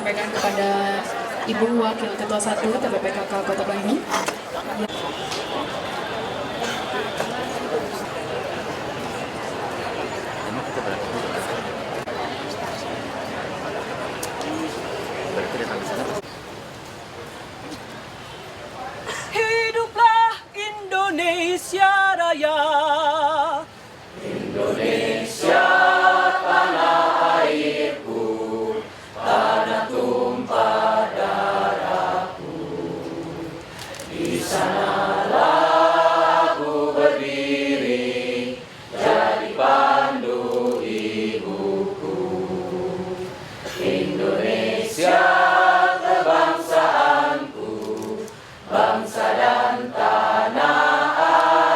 sampaikan kepada Ibu Wakil Ketua 1 TPPKK Kota Bandung. Hiduplah Indonesia Raya. Indonesia tanah airku, tanah tumpah darahku. Di sanalah aku berdiri, jadi pandu ibuku. Indonesia kebangsaanku, bangsa dan tanah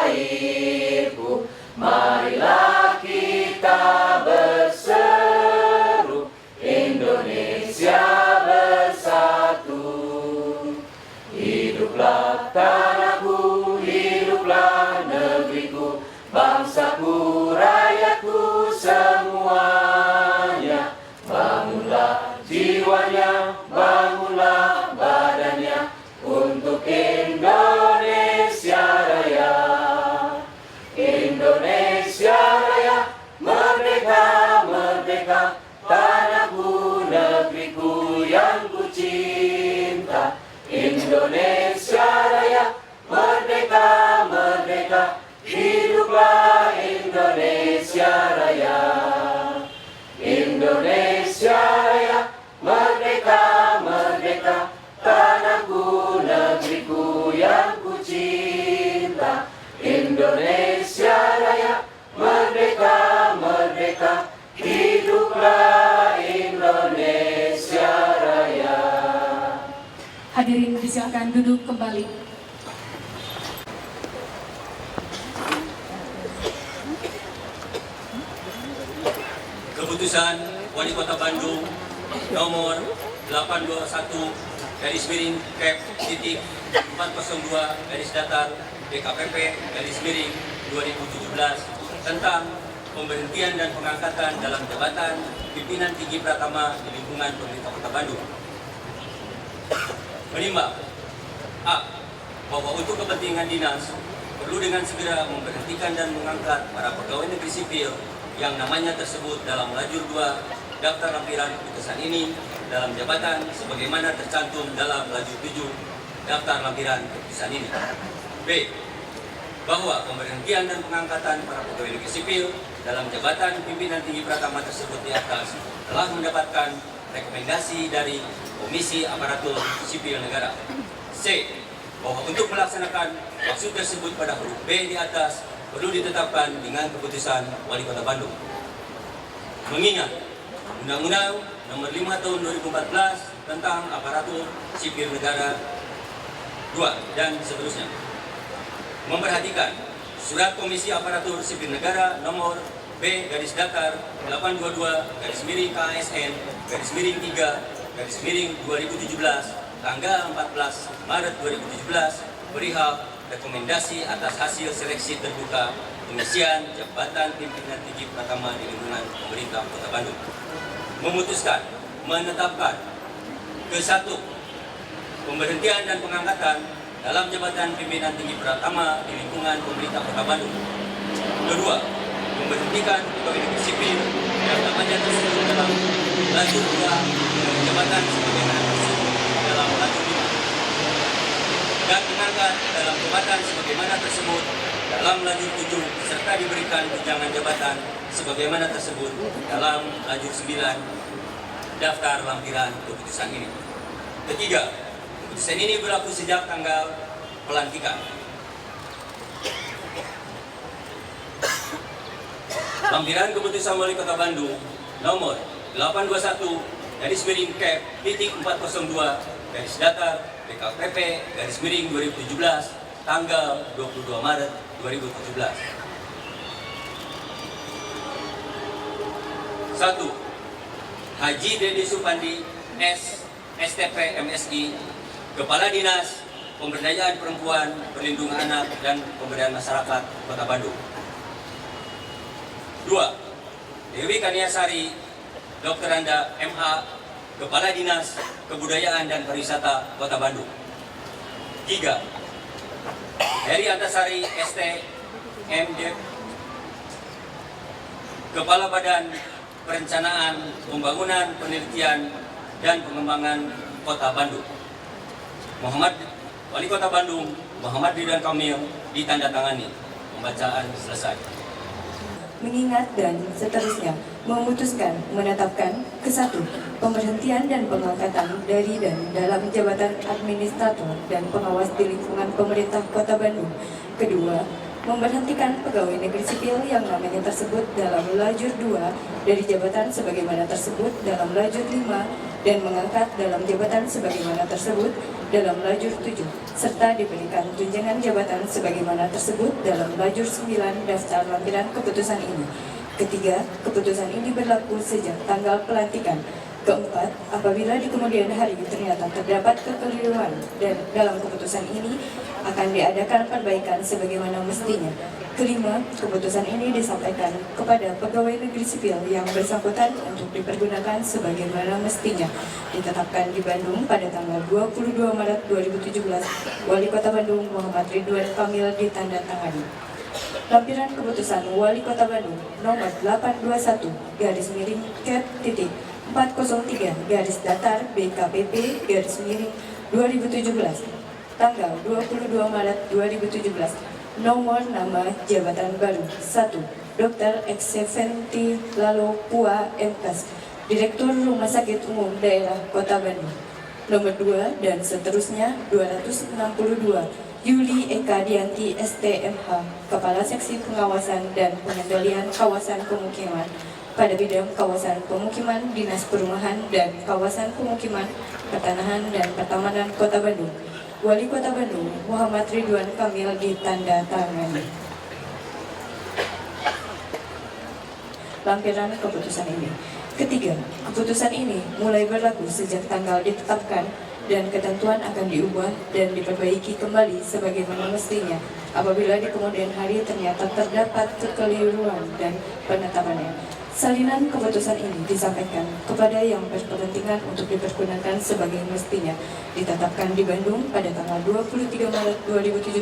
airku. Marilah kita berseru, Indonesia bersatu. Hiduplah tanahku, hiduplah negeriku, bangsaku, rakyatku semuanya. Bangunlah jiwanya, bangunlah badannya, untuk Indonesia Raya. Indonesia Raya, merdeka, merdeka, tanahku, negeriku yang ku cinta. Indonesia Raya, merdeka, merdeka, hiduplah Indonesia Raya. Indonesia Raya, merdeka, merdeka, tanahku, negeriku yang ku cinta. Indonesia Raya, merdeka, merdeka, hiduplah Indonesia Raya. Hadirin disilakan duduk kembali. Keputusan Wali Kota Bandung nomor 821 garis miring Kep titik 402 garis datar DKPP garis miring 2017 tentang pemberhentian dan pengangkatan dalam jabatan pimpinan tinggi Pratama di lingkungan pemerintah Kota Bandung. Menimbang A. Bahwa untuk kepentingan dinas perlu dengan segera memberhentikan dan mengangkat para pegawai negeri sipil yang namanya tersebut dalam lajur 2 daftar lampiran keputusan ini dalam jabatan sebagaimana tercantum dalam lajur 7 daftar lampiran keputusan ini. B. Bahwa pemberhentian dan pengangkatan para pegawai negeri sipil dalam jabatan pimpinan tinggi Pratama tersebut di atas telah mendapatkan rekomendasi dari Komisi Aparatur Sipil Negara. C. Bahwa untuk melaksanakan maksud tersebut pada huruf B di atas perlu ditetapkan dengan keputusan Wali Kota Bandung. Mengingat Undang-Undang Nomor 5 Tahun 2014 tentang Aparatur Sipil Negara 2 dan seterusnya. Memperhatikan Surat Komisi Aparatur Sipil Negara Nomor B garis datar 822 garis miring KASN garis miring 3 garis miring 2017 tanggal 14 Maret 2017 perihal rekomendasi atas hasil seleksi terbuka pengisian jabatan pimpinan tinggi Pratama di lingkungan pemerintah Kota Bandung. Memutuskan menetapkan ke-1 pemberhentian dan pengangkatan dalam jabatan pimpinan tinggi Pratama di lingkungan pemerintah Kota Bandung. Kedua, memberhentikan pegawai negeri sipil yang namanya tersebut dalam lajur 2 jabatan sebagaimana tersebut dalam lajur 5 dan mengangkat dalam jabatan sebagaimana tersebut dalam lajur 7 serta diberikan tunjangan jabatan sebagaimana tersebut dalam lajur 9 daftar lampiran keputusan ini. Ketiga, keputusan ini berlaku sejak tanggal pelantikan. Lampiran keputusan Wali Kota Bandung nomor 821 garis miring Kep titik 402 garis datar DKPP garis miring 2017 tanggal 22 Maret 2017. 1. Haji Dede Supandi STP MSI, Kepala Dinas Pemberdayaan Perempuan, Perlindungan Anak dan Pemberdayaan Masyarakat Kota Bandung. 2. Dewi Kaniasari, Dr. Anda MA, Kepala Dinas Kebudayaan dan Pariwisata Kota Bandung. 3. Heri Antasari ST MD, Kepala Badan Perencanaan Pembangunan Penelitian dan Pengembangan Kota Bandung. Wali Kota Bandung Muhammad Ridwan Kamil ditandatangani. Pembacaan selesai. Mengingat dan seterusnya memutuskan menetapkan ke-1 pemberhentian dan pengangkatan dari dan dalam jabatan administrator dan pengawas di lingkungan pemerintah Kota Bandung. Kedua, memberhentikan pegawai negeri sipil yang namanya tersebut dalam lajur 2 dari jabatan sebagaimana tersebut dalam lajur 5 dan mengangkat dalam jabatan sebagaimana tersebut dalam lajur 7 serta diberikan tunjangan jabatan sebagaimana tersebut dalam lajur 9 daftar lampiran keputusan ini. Ketiga, keputusan ini berlaku sejak tanggal pelantikan. Keempat, apabila di kemudian hari ternyata terdapat kekeliruan dan dalam keputusan ini akan diadakan perbaikan sebagaimana mestinya. Kelima, keputusan ini disampaikan kepada pegawai negeri sipil yang bersangkutan untuk dipergunakan sebagaimana mestinya. Ditetapkan di Bandung pada tanggal 22 Maret 2017, Wali Kota Bandung Muhammad Ridwan Kamil ditandatangani. Lampiran keputusan Wali Kota Bandung nomor 821 garis miring Cap titik 403 garis datar BKPP garis miring 2017 tanggal 22 Maret 2017. Nomor nama jabatan baru 1. Dr. Ekseventi Lalo Pua MKes, Direktur Rumah Sakit Umum Daerah Kota Bandung. Nomor 2 dan seterusnya 262 Yuli Eka Dianti STMH, Kepala Seksi Pengawasan dan Pengendalian Kawasan Pemukiman pada bidang kawasan pemukiman, Dinas Perumahan dan Kawasan Pemukiman, Pertanahan dan Pertamanan Kota Bandung. Wali Kota Bandung Muhammad Ridwan Kamil ditandatangani. Lampiran keputusan ini. Ketiga, keputusan ini mulai berlaku sejak tanggal ditetapkan dan ketentuan akan diubah dan diperbaiki kembali sebagaimana mestinya apabila di kemudian hari ternyata terdapat kekeliruan dan penetapannya. Salinan keputusan ini disampaikan kepada yang berkepentingan untuk dipergunakan sebagai mestinya. Ditetapkan di Bandung pada tanggal 23 Maret 2017,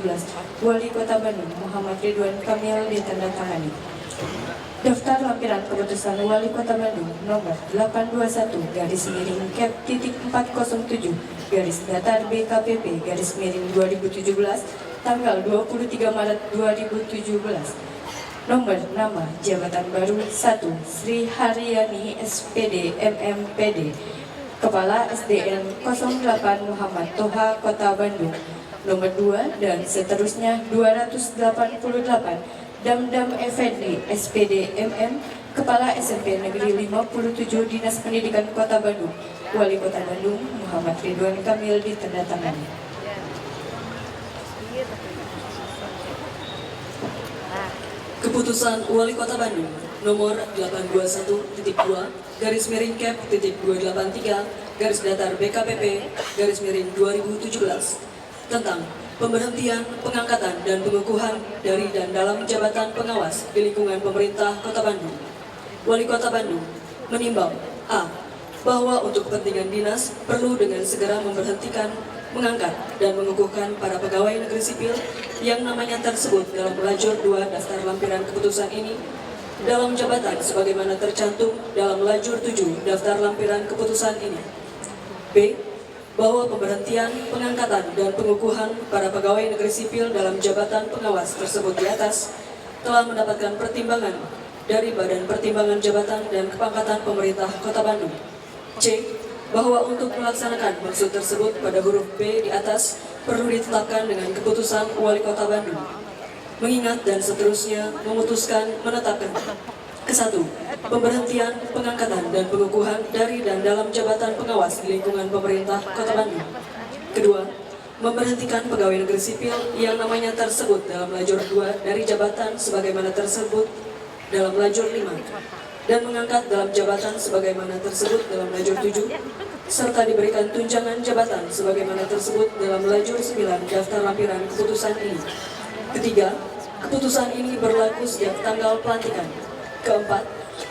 Wali Kota Bandung Muhammad Ridwan Kamil ditandatangani. Daftar lampiran keputusan Wali Kota Bandung nomor 821 garis miring Cap titik 407 garis datar BKPP garis miring 2017 tanggal 23 Maret 2017. Nomor nama jabatan baru 1 Sri Haryani SPD MMPD, Kepala SDN 08 Muhammad Toha Kota Bandung. Nomor 2 dan seterusnya 288 Damdam Effendi SPD MM, Kepala SMP Negeri 57 Dinas Pendidikan Kota Bandung. Wali Kota Bandung Muhammad Ridwan Kamil ditandatangani. Keputusan Wali Kota Bandung nomor 821.2 garis miring Cap titik 283 garis datar BKPP garis miring 2017 tentang pemberhentian, pengangkatan, dan pengukuhan dari dan dalam jabatan pengawas di lingkungan pemerintah Kota Bandung. Wali Kota Bandung menimbang A. Bahwa untuk kepentingan dinas perlu dengan segera memberhentikan, mengangkat, dan mengukuhkan para pegawai negeri sipil yang namanya tersebut dalam lajur 2 daftar lampiran keputusan ini dalam jabatan sebagaimana tercantum dalam lajur 7 daftar lampiran keputusan ini. B. Bahwa pemberhentian, pengangkatan, dan pengukuhan para pegawai negeri sipil dalam jabatan pengawas tersebut di atas telah mendapatkan pertimbangan dari Badan Pertimbangan Jabatan dan Kepangkatan Pemerintah Kota Bandung. C. Bahwa untuk melaksanakan maksud tersebut pada huruf B di atas perlu ditetapkan dengan keputusan Wali Kota Bandung. Mengingat dan seterusnya memutuskan menetapkan ke-1. Pemberhentian, pengangkatan, dan pengukuhan dari dan dalam jabatan pengawas di lingkungan pemerintah Kota Bandung. Kedua, memberhentikan pegawai negeri sipil yang namanya tersebut dalam lajur 2 dari jabatan sebagaimana tersebut dalam lajur 5 dan mengangkat dalam jabatan sebagaimana tersebut dalam lajur 7 serta diberikan tunjangan jabatan sebagaimana tersebut dalam lajur 9 daftar lampiran keputusan ini. Ketiga, keputusan ini berlaku sejak tanggal pelantikan. Keempat,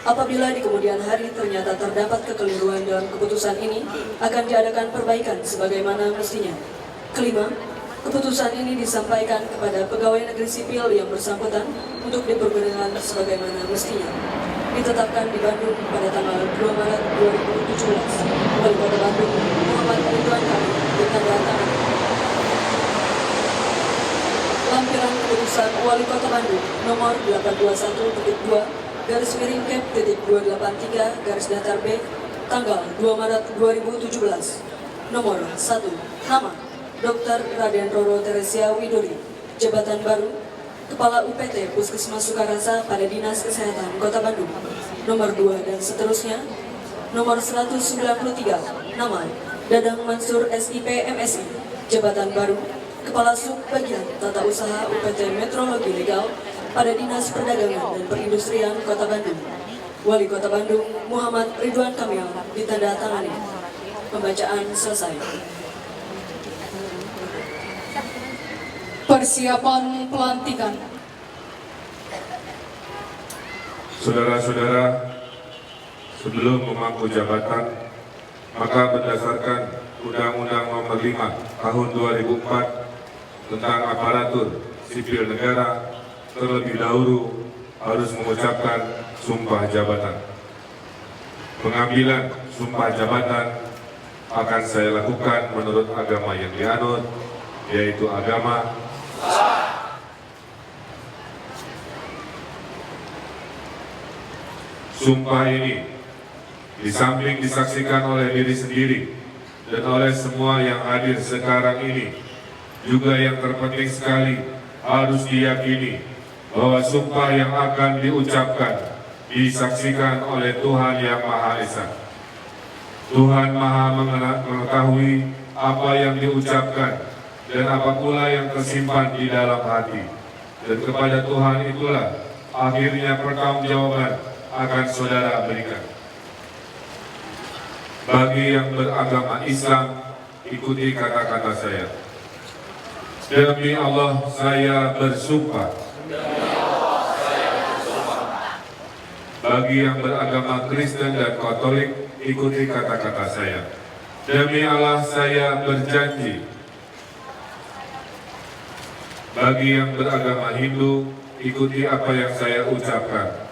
Apabila di kemudian hari ternyata terdapat kekeliruan dalam keputusan ini, akan diadakan perbaikan sebagaimana mestinya. Kelima, keputusan ini disampaikan kepada pegawai negeri sipil yang bersangkutan untuk dipergunakan sebagaimana mestinya. Ditetapkan di Bandung pada tanggal 2 Maret 2017. Wali Kota Bandung, Muhammad Ridwan Kamil, ditanda tangan. Lampiran keputusan Wali Kota Bandung nomor 821.2/Cap.283 tanggal 2 Maret 2017. Nomor 1. Nama Dr. Raden Roro Teresia Widori, jabatan baru Kepala UPT Puskesmas Sukarasa pada Dinas Kesehatan Kota Bandung. Nomor 2 dan seterusnya. Nomor 193. Nama Dadang Mansur SIP MSI, jabatan baru Kepala Sub Bagian Tata Usaha UPT Metrologi Legal pada Dinas Perdagangan dan Perindustrian Kota Bandung. Wali Kota Bandung Muhammad Ridwan Kamil, ditanda tangani. Pembacaan selesai. Persiapan pelantikan. Saudara-saudara, sebelum memangku jabatan, maka berdasarkan Undang-Undang Nomor 5 Tahun 2004 tentang aparatur sipil negara, terlebih dahulu harus mengucapkan sumpah jabatan. Pengambilan sumpah jabatan akan saya lakukan menurut agama yang dianut, yaitu agama Sumpah ini di samping disaksikan oleh diri sendiri dan oleh semua yang hadir sekarang ini, juga yang terpenting sekali harus diyakini bahwa sumpah yang akan diucapkan disaksikan oleh Tuhan Yang Maha Esa. Tuhan Maha mengetahui apa yang diucapkan dan apa pula yang tersimpan di dalam hati. Dan kepada Tuhan itulah akhirnya pertanggungjawaban akan saudara berikan. Bagi yang beragama Islam, ikuti kata-kata saya. Demi Allah saya bersumpah. Bagi yang beragama Kristen dan Katolik, ikuti kata-kata saya. Demi Allah saya berjanji. Bagi yang beragama Hindu, ikuti apa yang saya ucapkan.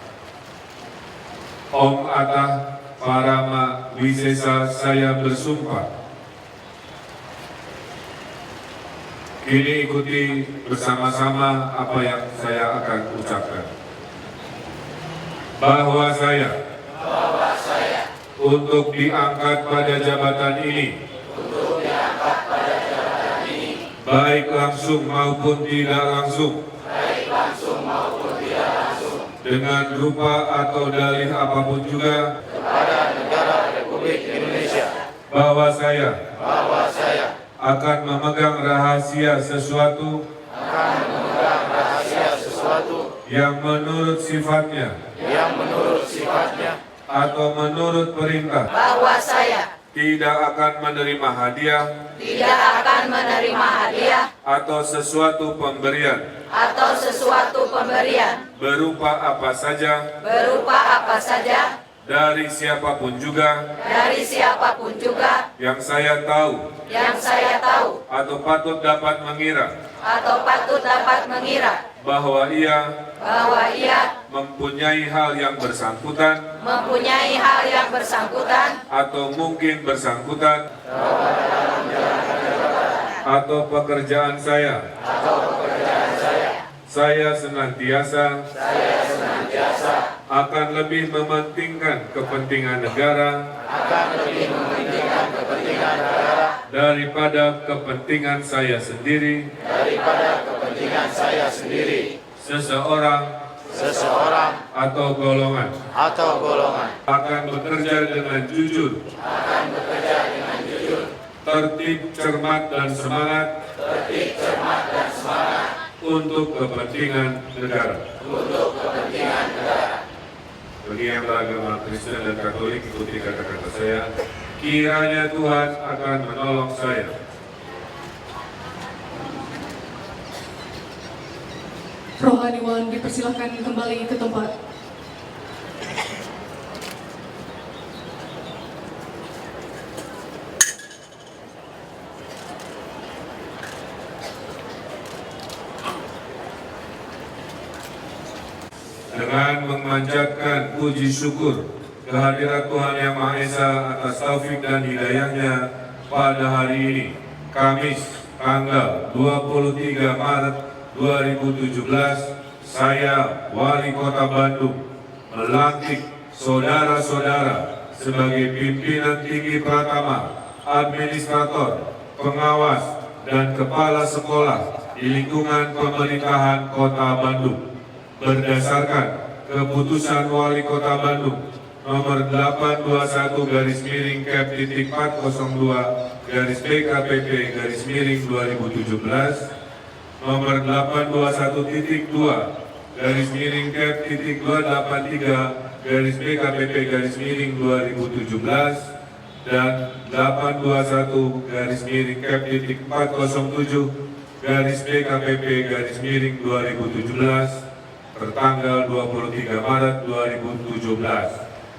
Om Atah Parama Wisesa saya bersumpah. Kini ikuti bersama-sama apa yang saya akan ucapkan. Bahwa saya untuk diangkat pada jabatan ini, baik langsung maupun tidak langsung, dengan rupa atau dalih apapun juga, kepada negara Republik Indonesia, bahwa saya akan memegang rahasia sesuatu yang menurut sifatnya atau menurut perintah, bahwa saya tidak akan menerima hadiah atau sesuatu pemberian berupa apa saja dari siapapun juga yang saya tahu atau patut dapat mengira bahwa ia mempunyai hal yang bersangkutan atau mungkin bersangkutan atau pekerjaan saya senantiasa akan lebih mementingkan kepentingan negara daripada kepentingan saya sendiri. Seseorang atau golongan akan bekerja dengan jujur, tertib, cermat, dan semangat untuk kepentingan negara. Bagi yang beragama Kristen dan Katolik, ikuti kata-kata saya. Kiranya Tuhan akan menolong saya Rohaniwan dipersilahkan kembali ke tempat. dengan memanjatkan puji syukur kehadirat Tuhan Yang Maha Esa atas taufik dan hidayahnya pada hari ini, Kamis, tanggal 23 Maret 2017, saya, Wali Kota Bandung, melantik saudara-saudara sebagai pimpinan tinggi Pratama, administrator, pengawas, dan kepala sekolah di lingkungan pemerintahan Kota Bandung. Berdasarkan keputusan Wali Kota Bandung nomor 821-402-BKPP-2017, nomor 821-283-BKPP-2017, dan 821-407-BKPP-2017 bertanggal 23 Maret 2017.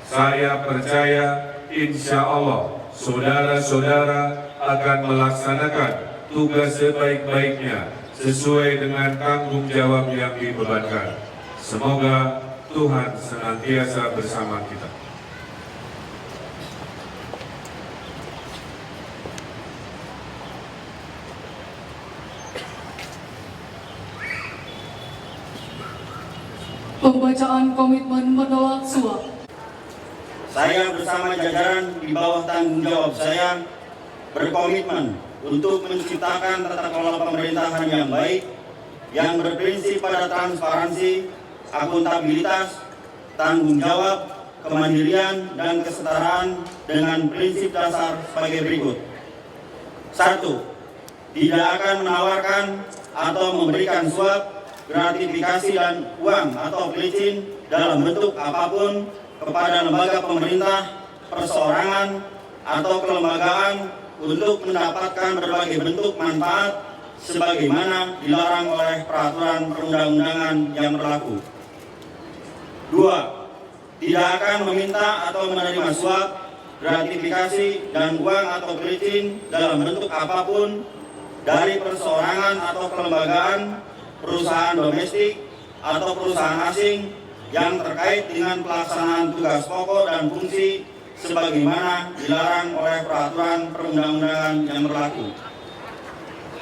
Saya percaya insya Allah saudara-saudara akan melaksanakan tugas sebaik-baiknya sesuai dengan tanggung jawab yang dibebankan. Semoga Tuhan senantiasa bersama kita. Pembacaan komitmen menolak suap. Saya bersama jajaran di bawah tanggung jawab saya berkomitmen untuk menciptakan tata kelola pemerintahan yang baik, yang berprinsip pada transparansi, akuntabilitas, tanggung jawab, kemandirian, dan kesetaraan dengan prinsip dasar sebagai berikut. 1. Tidak akan menawarkan atau memberikan suap, gratifikasi, dan uang atau pelicin dalam bentuk apapun kepada lembaga pemerintah, perseorangan, atau kelembagaan untuk mendapatkan berbagai bentuk manfaat sebagaimana dilarang oleh peraturan perundang-undangan yang berlaku. 2. Tidak akan meminta atau menerima suap, gratifikasi, dan uang atau pelicin dalam bentuk apapun dari perseorangan atau kelembagaan, perusahaan domestik, atau perusahaan asing yang terkait dengan pelaksanaan tugas pokok dan fungsi sebagaimana dilarang oleh peraturan perundang-undangan yang berlaku.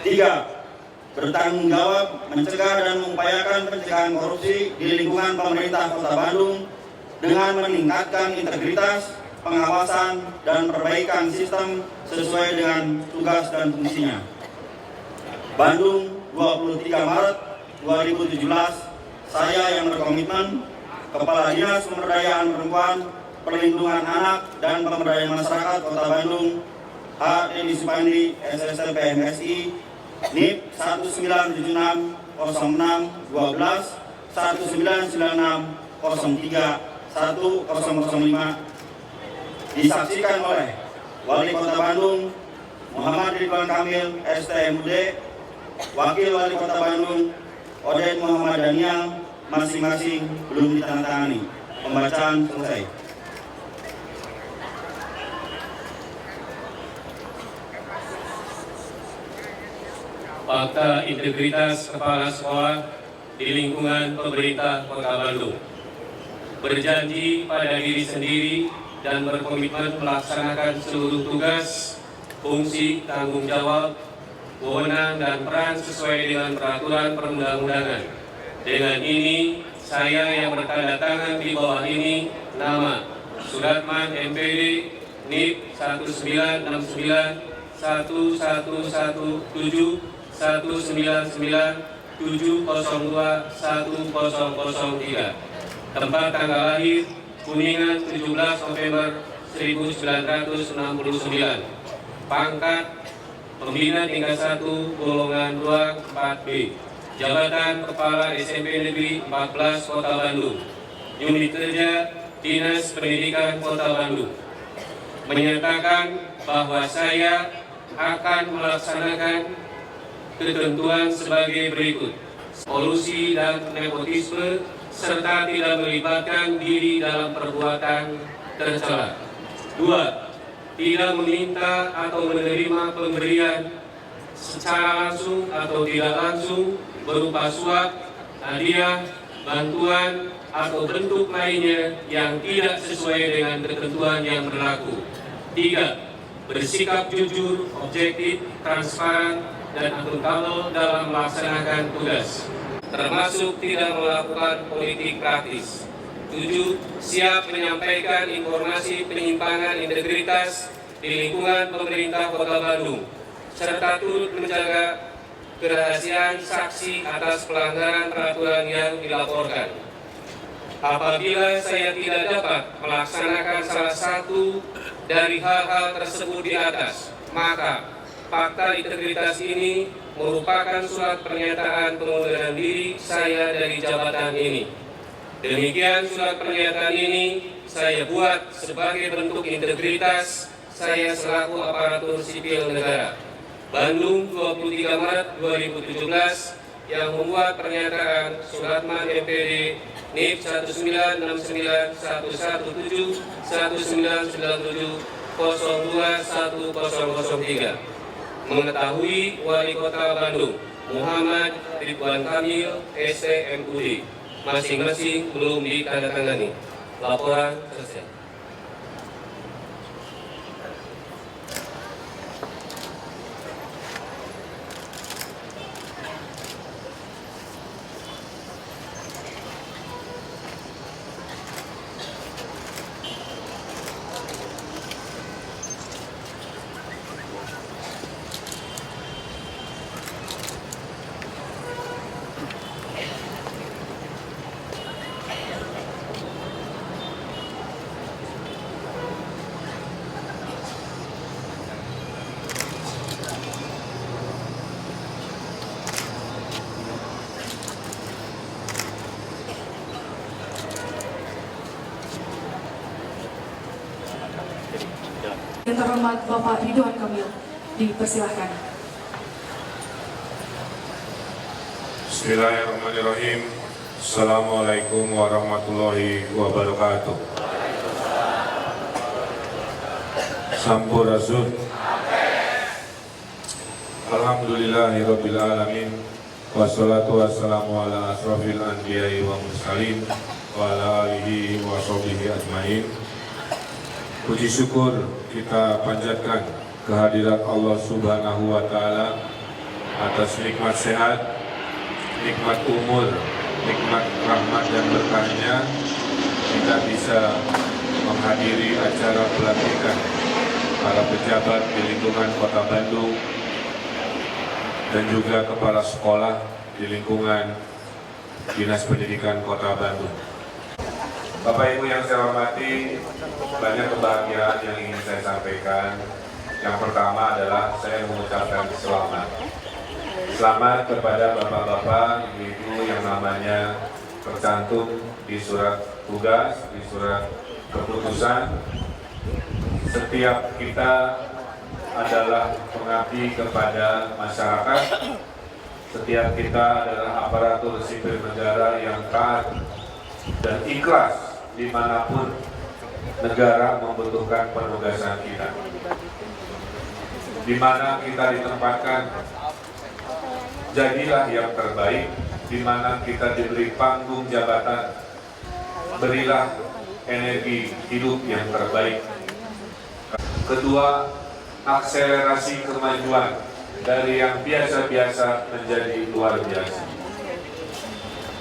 3. Bertanggung jawab mencegah dan mengupayakan pencegahan korupsi di lingkungan pemerintah Kota Bandung dengan meningkatkan integritas, pengawasan, dan perbaikan sistem sesuai dengan tugas dan fungsinya. Bandung, 23 Maret 2017, saya yang berkomitmen, Kepala Dinas Pemberdayaan Perempuan, Perlindungan Anak, dan Pemberdayaan Masyarakat Kota Bandung, H. Dedi Supandi, SSLP MSI, NIP 19760612, 1996031005, disaksikan oleh Wali Kota Bandung, Muhammad Ridwan Kamil, STMUD, Wakil Wali Kota Bandung, Oden Muhammad Daniel, masing-masing belum ditandatangani. Pembacaan selesai. Fakta integritas kepala sekolah di lingkungan pemerintah Kota Bandung. Berjanji pada diri sendiri dan berkomitmen melaksanakan seluruh tugas, fungsi, tanggung jawab, wewenang, dan peran sesuai dengan peraturan perundang-undangan. Dengan ini, saya yang bertanda tangan di bawah ini, nama Suratman MPD, NIP 19991997021003, tempat tanggal lahir Kuningan 17 November 1969, pangkat Pembina tingkat 1 golongan 2 4B, jabatan Kepala SMP Negeri 14 Kota Bandung, unit kerja Dinas Pendidikan Kota Bandung. Menyatakan bahwa saya akan melaksanakan ketentuan sebagai berikut: kolusi dan nepotisme, serta tidak melibatkan diri dalam perbuatan tercela. 2. Tidak meminta atau menerima pemberian secara langsung atau tidak langsung berupa suap, hadiah, bantuan, atau bentuk lainnya yang tidak sesuai dengan ketentuan yang berlaku. 3. Bersikap jujur, objektif, transparan, dan akuntabel dalam melaksanakan tugas, termasuk tidak melakukan politik praktis. 7. Siap menyampaikan informasi penyimpangan integritas di lingkungan pemerintah Kota Bandung, serta turut menjaga kerahasiaan saksi atas pelanggaran peraturan yang dilaporkan. Apabila saya tidak dapat melaksanakan salah satu dari hal-hal tersebut di atas, maka fakta integritas ini merupakan surat pernyataan pengunduran diri saya dari jabatan ini. Demikian surat pernyataan ini saya buat sebagai bentuk integritas saya selaku aparatur sipil negara. Bandung, 23 Maret 2017, yang membuat pernyataan Suratman MPD NIP 1999197-1997-021003 mengetahui Wali Kota Bandung Muhammad Ridwan Kamil STMUD masing-masing belum ditandatangani. Laporan selesai. Yang terhormat Bapak Ridwan Kamil, dipersilahkan. Bismillahirrahmanirrahim. Assalamualaikum warahmatullahi wabarakatuh. Sampurasun. Alhamdulillahirabbil alamin. Wassalatu wassalamu ala asrofil anbiya'i wa mursalin wa ala alihi wa sahbihi ajmain. Puji syukur kita panjatkan kehadirat Allah Subhanahu wa Ta'ala atas nikmat sehat, nikmat umur, nikmat rahmat dan berkahnya kita bisa menghadiri acara pelantikan para pejabat di lingkungan Kota Bandung dan juga kepala sekolah di lingkungan Dinas Pendidikan Kota Bandung. Bapak Ibu yang saya hormati, banyak kebahagiaan yang ingin saya sampaikan. Yang pertama adalah saya mengucapkan selamat. Selamat kepada bapak-bapak, ibu-ibu yang namanya tercantum di surat tugas, di surat keputusan. Setiap kita adalah pengabdi kepada masyarakat. Setiap kita adalah aparatur sipil negara yang taat dan ikhlas dimanapun negara membutuhkan penugasan kita. Di mana kita ditempatkan, jadilah yang terbaik. Di mana kita diberi panggung jabatan, berilah energi hidup yang terbaik. Kedua, akselerasi kemajuan dari yang biasa-biasa menjadi luar biasa.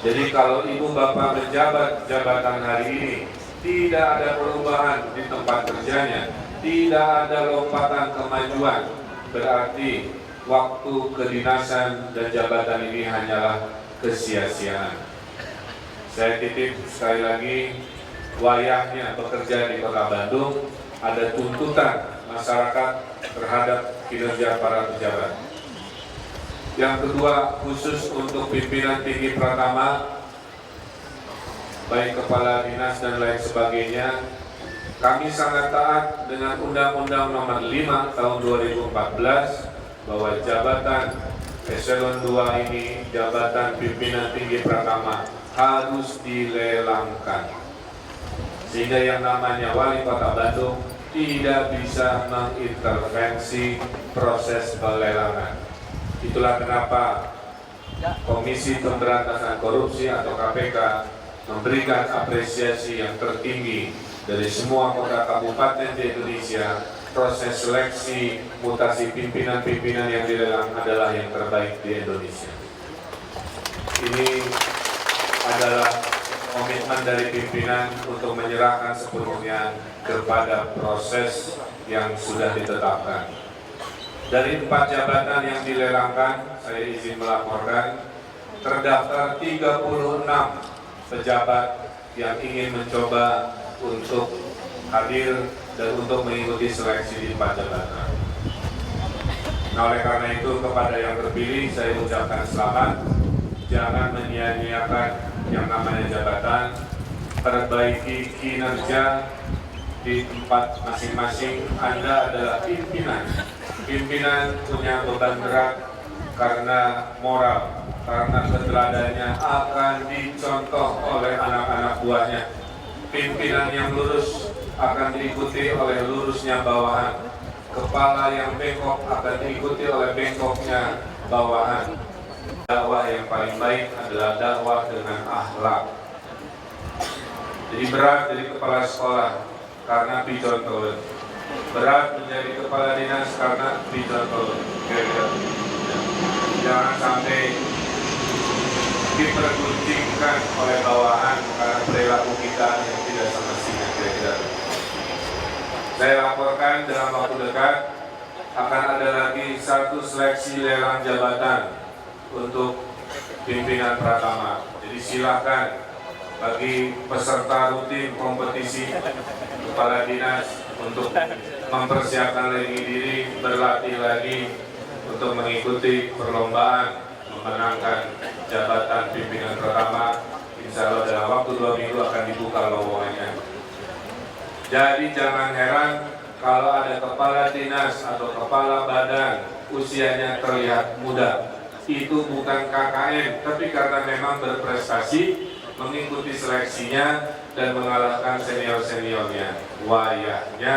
Jadi kalau ibu bapak menjabat jabatan hari ini, tidak ada perubahan di tempat kerjanya, tidak ada lompatan kemajuan, berarti waktu kedinasan dan jabatan ini hanyalah kesia-siaan. Saya titip sekali lagi, wayahnya bekerja di Kota Bandung, ada tuntutan masyarakat terhadap kinerja para pejabat. Yang kedua, khusus untuk pimpinan tinggi Pratama, baik kepala dinas dan lain sebagainya, kami sangat taat dengan Undang-Undang Nomor 5 Tahun 2014 bahwa jabatan Eselon 2 ini, jabatan pimpinan tinggi Pratama, harus dilelangkan. Sehingga yang namanya Wali Kota Bandung tidak bisa mengintervensi proses pelelangan. Itulah kenapa Komisi Pemberantasan Korupsi atau KPK memberikan apresiasi yang tertinggi dari semua kota kabupaten di Indonesia. Proses seleksi mutasi pimpinan-pimpinan yang dilelang adalah yang terbaik di Indonesia. Ini adalah komitmen dari pimpinan untuk menyerahkan sepenuhnya kepada proses yang sudah ditetapkan. Dari 4 jabatan yang dilelangkan, saya izin melaporkan, terdaftar 36 pejabat yang ingin mencoba untuk hadir dan untuk mengikuti seleksi di 4 jabatan. Nah, oleh karena itu kepada yang terpilih saya ucapkan selamat. Jangan menyia-nyiakan yang namanya jabatan, perbaiki kinerja di tempat masing-masing. Anda adalah pimpinan. Pimpinan punya beban berat karena moral, karena keteladannya akan dicontoh oleh anak-anak buahnya. Pimpinan yang lurus akan diikuti oleh lurusnya bawahan. Kepala yang bengkok akan diikuti oleh bengkoknya bawahan. Dakwah yang paling baik adalah dakwah dengan akhlak. Jadi berat jadi kepala sekolah karena dicontoh. Berat menjadi kepala dinas karena dicontoh. Jangan sampai dipergunjingkan oleh bawahan karena perilaku kita yang tidak semestinya. Kira-kira. Saya laporkan dalam waktu dekat akan ada lagi 1 seleksi lelang jabatan untuk pimpinan Pratama. Jadi silakan bagi peserta rutin kompetisi kepala dinas untuk mempersiapkan lagi diri, berlatih lagi untuk mengikuti perlombaan memenangkan jabatan pimpinan Pratama. Insya Allah dalam waktu 2 minggu akan dibuka lowongannya. Jadi jangan heran kalau ada kepala dinas atau kepala badan usianya terlihat muda. Itu bukan KKN, tapi karena memang berprestasi, mengikuti seleksinya dan mengalahkan senior-seniornya. Wayahnya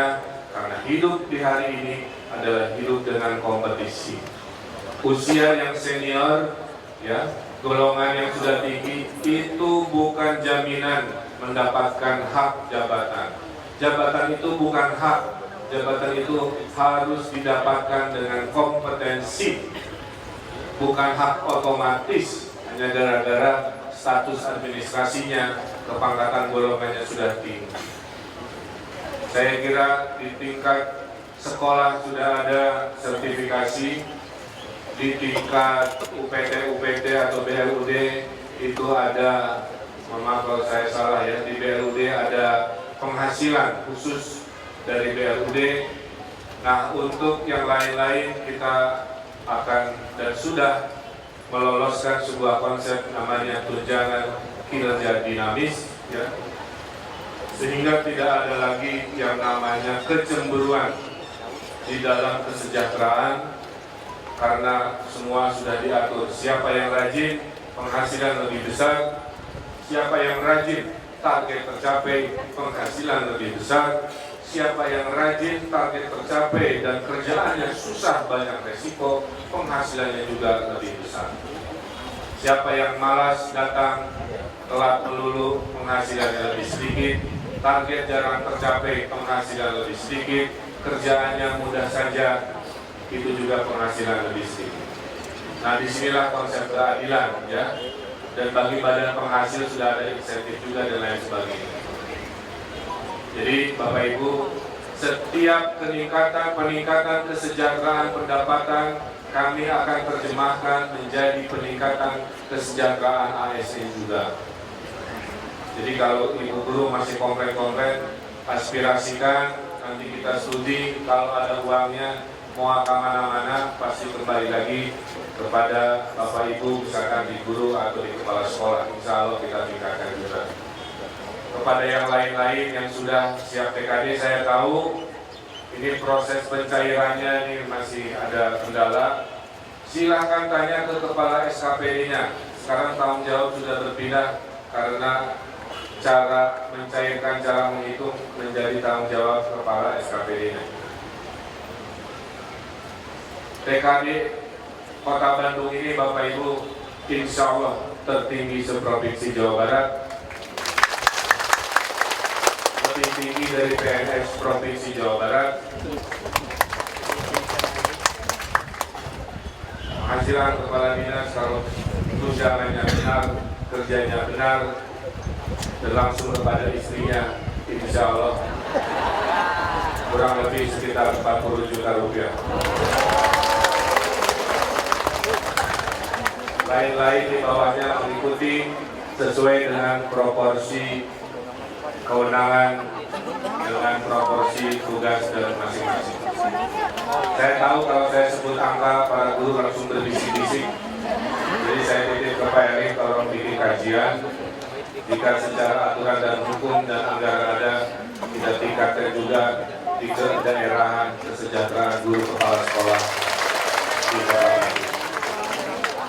karena hidup di hari ini adalah hidup dengan kompetisi. Usia yang senior, ya, golongan yang sudah tinggi itu bukan jaminan mendapatkan hak jabatan. Jabatan itu bukan hak, jabatan itu harus didapatkan dengan kompetensi. Bukan hak otomatis hanya gara-gara status administrasinya, kepangkatan golongannya sudah tinggi. Saya kira di tingkat sekolah sudah ada sertifikasi, di tingkat UPT atau BLUD itu ada, mohon maaf kalau saya salah ya, di BLUD ada penghasilan khusus dari BLUD. Nah, untuk yang lain-lain kita akan dan sudah meloloskan sebuah konsep namanya tunjangan kinerja dinamis, ya, sehingga tidak ada lagi yang namanya kecemburuan di dalam kesejahteraan karena semua sudah diatur. Siapa yang rajin penghasilan lebih besar, siapa yang rajin target tercapai penghasilan lebih besar. Siapa yang rajin, target tercapai, dan kerjaannya susah, banyak resiko, penghasilannya juga lebih besar. Siapa yang malas datang, telat melulu, penghasilannya lebih sedikit, target jarang tercapai, penghasilan lebih sedikit, kerjaannya mudah saja, itu juga penghasilan lebih sedikit. Nah, disinilah konsep keadilan, ya. Dan bagi badan penghasil sudah ada insentif juga dan lain sebagainya. Jadi Bapak Ibu, setiap peningkatan kesejahteraan pendapatan kami akan terjemahkan menjadi peningkatan kesejahteraan ASN juga. Jadi kalau Ibu Guru masih komplain-komplain, aspirasikan, nanti kita studi, kalau ada uangnya mau ke mana-mana pasti kembali lagi kepada Bapak Ibu, misalkan di guru atau di kepala sekolah. Insya Allah kita tingkatkan juga. Kepada yang lain-lain yang sudah siap PKD, saya tahu ini proses pencairannya ini masih ada kendala. Silahkan tanya ke kepala SKPD-nya. Sekarang tanggung jawab sudah berpindah karena cara mencairkan, cara menghitung menjadi tanggung jawab kepala SKPD-nya. PKD Kota Bandung ini Bapak Ibu insya Allah tertinggi seprovinsi Jawa Barat, lebih tinggi dari PNS Provinsi Jawa Barat, penghasilan kepala dinas kalau tunjangannya benar, kerjanya benar, dan langsung kepada istrinya, insya Allah kurang lebih sekitar 40 juta rupiah. Lain-lain di bawahnya mengikuti sesuai dengan proporsi kewenangan, dengan proporsi tugas dan masing-masing. Saya tahu kalau saya sebut angka, para guru langsung berbisik-bisik. Jadi saya titip ke Pak Erik, tolong bikin kajian. Jika secara aturan dan hukum dan anggaran ada, kita tingkatkan juga di kedaerahan kesejahteraan guru kepala sekolah di Kota Bandung.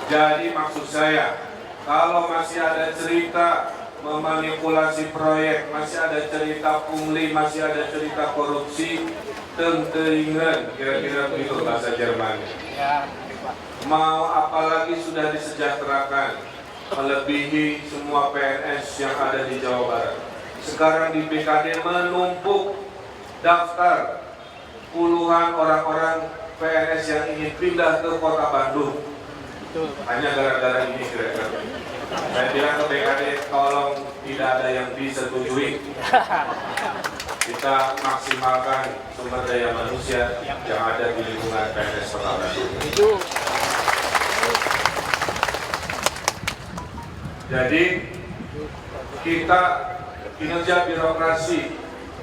Jadi maksud saya, kalau masih ada cerita memanipulasi proyek, masih ada cerita pungli, masih ada cerita korupsi, tenteringan, kira-kira begitu bahasa Jerman. Mau apalagi sudah disejahterakan, melebihi semua PNS yang ada di Jawa Barat. Sekarang di BKD menumpuk daftar puluhan orang-orang PNS yang ingin pindah ke Kota Bandung. Hanya gara-gara ini kira-kira. Saya bilang ke BKD, tolong tidak ada yang disetujui. Kita maksimalkan sumber daya manusia yang ada di lingkungan PNS Kota Bandung. Jadi kita kinerja birokrasi,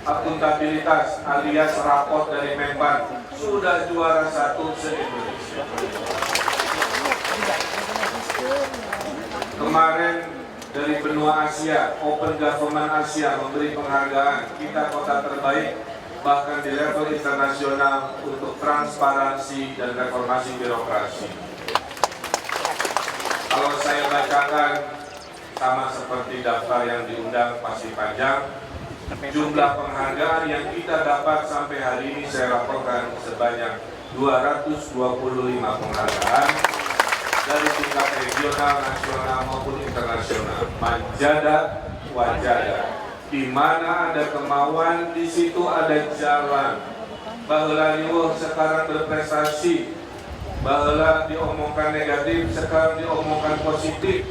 akuntabilitas alias raport dari Menpan sudah juara 1 se-Indonesia. Kemarin dari benua Asia, Open Government Asia memberi penghargaan kita kota terbaik bahkan di level internasional untuk transparansi dan reformasi birokrasi. Kalau saya bacakan sama seperti daftar yang diundang pasti panjang. Jumlah penghargaan yang kita dapat sampai hari ini saya laporkan sebanyak 225 penghargaan dari tingkat regional, nasional maupun internasional. Manjada, wajada. Di mana ada kemauan, di situ ada jalan. Baheula liweuh sekarang berprestasi. Baheula diomongkan negatif, sekarang diomongkan positif.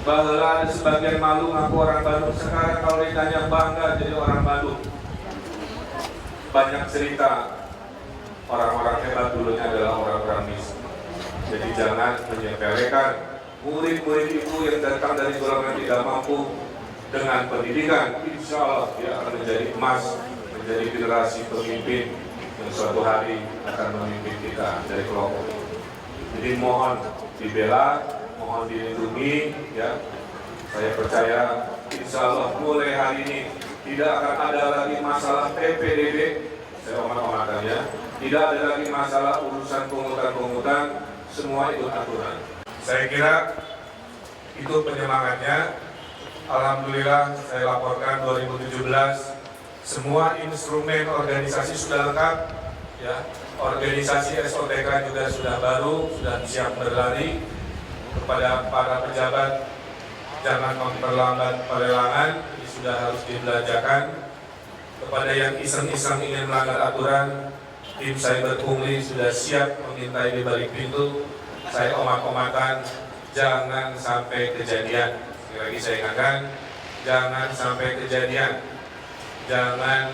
Baheula ada sebagian malu ngaku orang Bandung, sekarang kalau ditanya bangga jadi orang Bandung. Banyak cerita orang-orang hebat dulunya adalah orang-orang miskin. Jadi jangan menyepelekan murid-murid itu yang datang dari golongan tidak mampu. Dengan pendidikan, insya Allah dia akan menjadi emas, menjadi generasi pemimpin yang suatu hari akan memimpin kita dari kelompok. Jadi mohon dibela, mohon dilindungi, ya. Saya percaya, insya Allah mulai hari ini tidak akan ada lagi masalah PPDB, saya omat-omatan ya. Tidak ada lagi masalah urusan pungutan-pungutan, semua itu aturan. Saya kira itu penyemangatnya. Alhamdulillah saya laporkan 2017 semua instrumen organisasi sudah lengkap, ya. Organisasi SOTK juga sudah baru, sudah siap berlari. Kepada para pejabat jangan memperlambat pelelangan, ini sudah harus dibelanjakan. Kepada yang iseng-iseng ingin melanggar aturan, tim cyber pungli sudah siap mengintai di balik pintu. Saya omat-omatan, jangan sampai kejadian. Lagi saya ingatkan, jangan sampai kejadian, jangan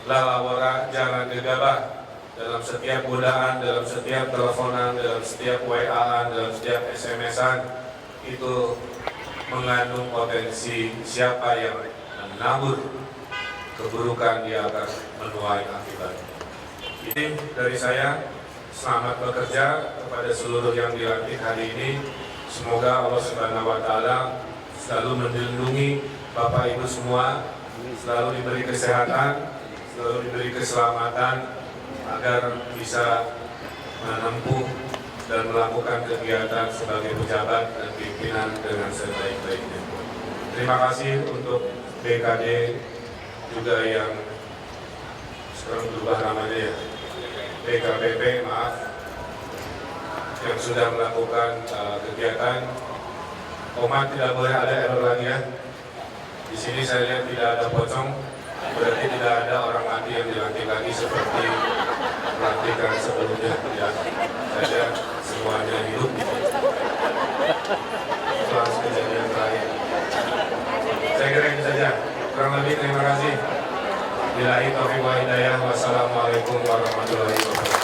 lalawara, jangan gegabah dalam setiap godaan, dalam setiap teleponan, dalam setiap WA-an, dalam setiap SMS-an. Itu mengandung potensi siapa yang menabur keburukan dia akan menuai akibat. Ini dari saya, selamat bekerja kepada seluruh yang dilantik hari ini. Semoga Allah Subhanahu wa Ta'ala selalu melindungi Bapak Ibu semua, selalu diberi kesehatan, selalu diberi keselamatan agar bisa menempuh dan melakukan kegiatan sebagai pejabat dan pimpinan dengan sebaik-baiknya. Terima kasih untuk BKD juga yang sekarang berubah namanya ya, BKPP, maaf, yang sudah melakukan kegiatan. Komat tidak boleh ada error lagi ya. Di sini saya lihat tidak ada pocong, berarti tidak ada orang mati yang dilantik lagi seperti pelantikan sebelumnya. Ya, saya semuanya hidup. Itu harus kejadian terakhir. Saya kira itu saja. Kurang lebih terima kasih. Billahi taufiq wal hidayah. Wassalamualaikum warahmatullahi wabarakatuh.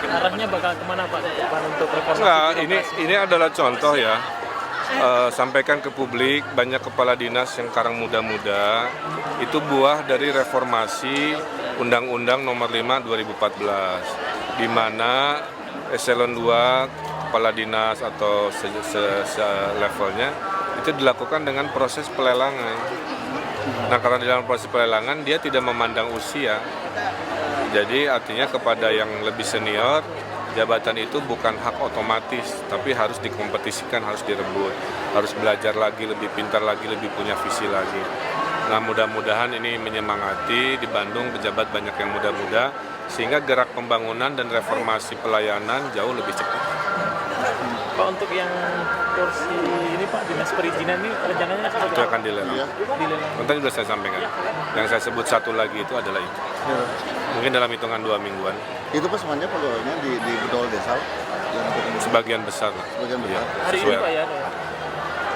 Arahnya bakal kemana Pak? Untuk reformasi? Enggak, ini adalah contoh ya. Sampaikan ke publik, banyak kepala dinas yang sekarang muda-muda itu buah dari reformasi Undang-Undang Nomor 5 2014, di mana eselon 2 kepala dinas atau levelnya itu dilakukan dengan proses pelelangan. Nah, karena dalam proses pelelangan dia tidak memandang usia. Jadi artinya kepada yang lebih senior, jabatan itu bukan hak otomatis, tapi harus dikompetisikan, harus direbut, harus belajar lagi, lebih pintar lagi, lebih punya visi lagi. Nah, mudah-mudahan ini menyemangati di Bandung pejabat banyak yang muda-muda, sehingga gerak pembangunan dan reformasi pelayanan jauh lebih cepat. Pak, untuk yang kursi ini Pak, dinas perizinan ini rencananya Itu akan dilelang. dilelang. Tadi sudah saya sampaikan. Yang saya sebut satu lagi itu adalah itu. Mungkin dalam hitungan 2 mingguan. Itu Pak semuanya pegawainya di Bedol Desa? Sebagian besar lah. Sebagian besar. Ya, Hari ini sesuai. Pak ya?